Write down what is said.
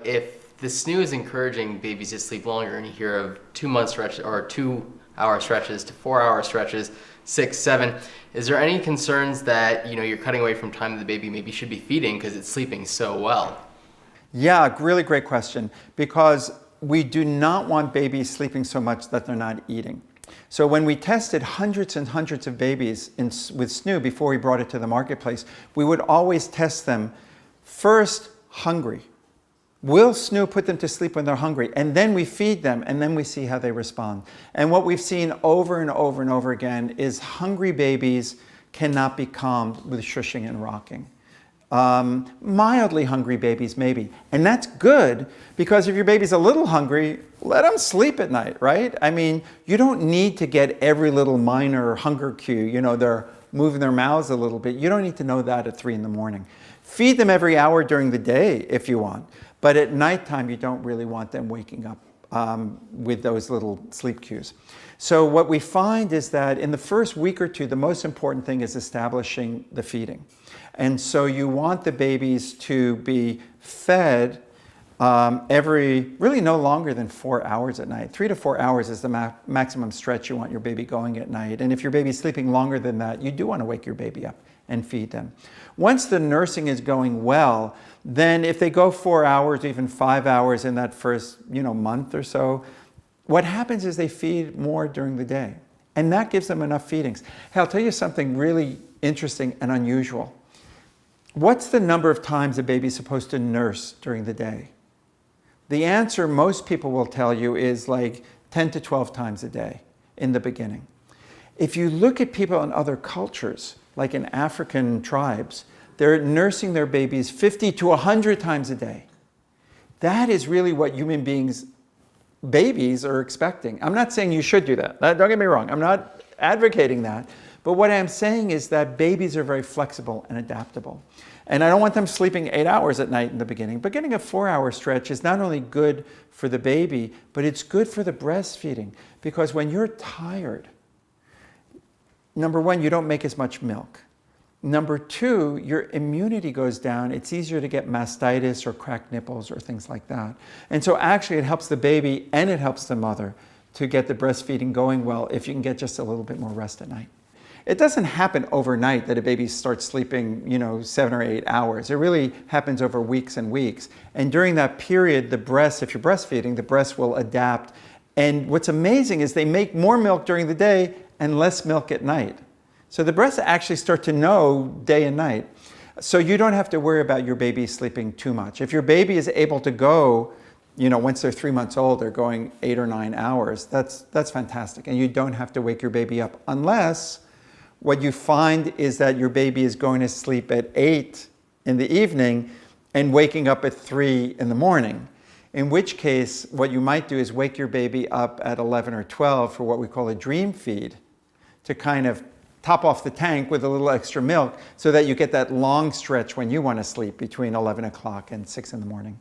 If the SNU is encouraging babies to sleep longer, and you hear of 2-month stretches or 2-hour stretches to 4-hour stretches, 6, 7, is there any concerns that you're cutting away from time that the baby maybe should be feeding because it's sleeping so well? Yeah, really great question, because we do not want babies sleeping so much that they're not eating. So when we tested hundreds and hundreds of babies with SNU before we brought it to the marketplace, we would always test them first hungry. Will SNU put them to sleep when they're hungry? And then we feed them, and then we see how they respond. And what we've seen over and over and over again is hungry babies cannot be calmed with shushing and rocking. Mildly hungry babies, maybe. And that's good, because if your baby's a little hungry, let them sleep at night, right? I mean, you don't need to get every little minor hunger cue. They're moving their mouths a little bit. You don't need to know that at 3 in the morning. Feed them every hour during the day if you want. But at nighttime, you don't really want them waking up with those little sleep cues. So what we find is that in the first week or two, the most important thing is establishing the feeding. And so you want the babies to be fed really no longer than 4 hours at night. 3 to 4 hours is the maximum stretch you want your baby going at night. And if your baby's sleeping longer than that, you do want to wake your baby up and feed them. Once the nursing is going well, then if they go 4 hours, even 5 hours in that first month or so, what happens is they feed more during the day. And that gives them enough feedings. Hey, I'll tell you something really interesting and unusual. What's the number of times a baby's supposed to nurse during the day? The answer most people will tell you is like 10 to 12 times a day in the beginning. If you look at people in other cultures, like in African tribes, they're nursing their babies 50 to 100 times a day. That is really what human beings, babies, are expecting. I'm not saying you should do that. Don't get me wrong. I'm not advocating that. But what I'm saying is that babies are very flexible and adaptable. And I don't want them sleeping 8 hours at night in the beginning. But getting a 4-hour stretch is not only good for the baby, but it's good for the breastfeeding. Because when you're tired, number one, you don't make as much milk. Number two, your immunity goes down. It's easier to get mastitis or cracked nipples or things like that. And so actually it helps the baby and it helps the mother to get the breastfeeding going well if you can get just a little bit more rest at night. It doesn't happen overnight that a baby starts sleeping, 7 or 8 hours. It really happens over weeks and weeks. And during that period, the breast, if you're breastfeeding, the breast will adapt. And what's amazing is they make more milk during the day and less milk at night. So the breasts actually start to know day and night. So you don't have to worry about your baby sleeping too much. If your baby is able to go, once they're 3 months old, they're going 8 or 9 hours, that's fantastic. And you don't have to wake your baby up unless what you find is that your baby is going to sleep at 8 in the evening and waking up at 3 in the morning. In which case, what you might do is wake your baby up at 11 or 12 for what we call a dream feed, to kind of top off the tank with a little extra milk so that you get that long stretch when you want to sleep between 11 o'clock and 6 in the morning.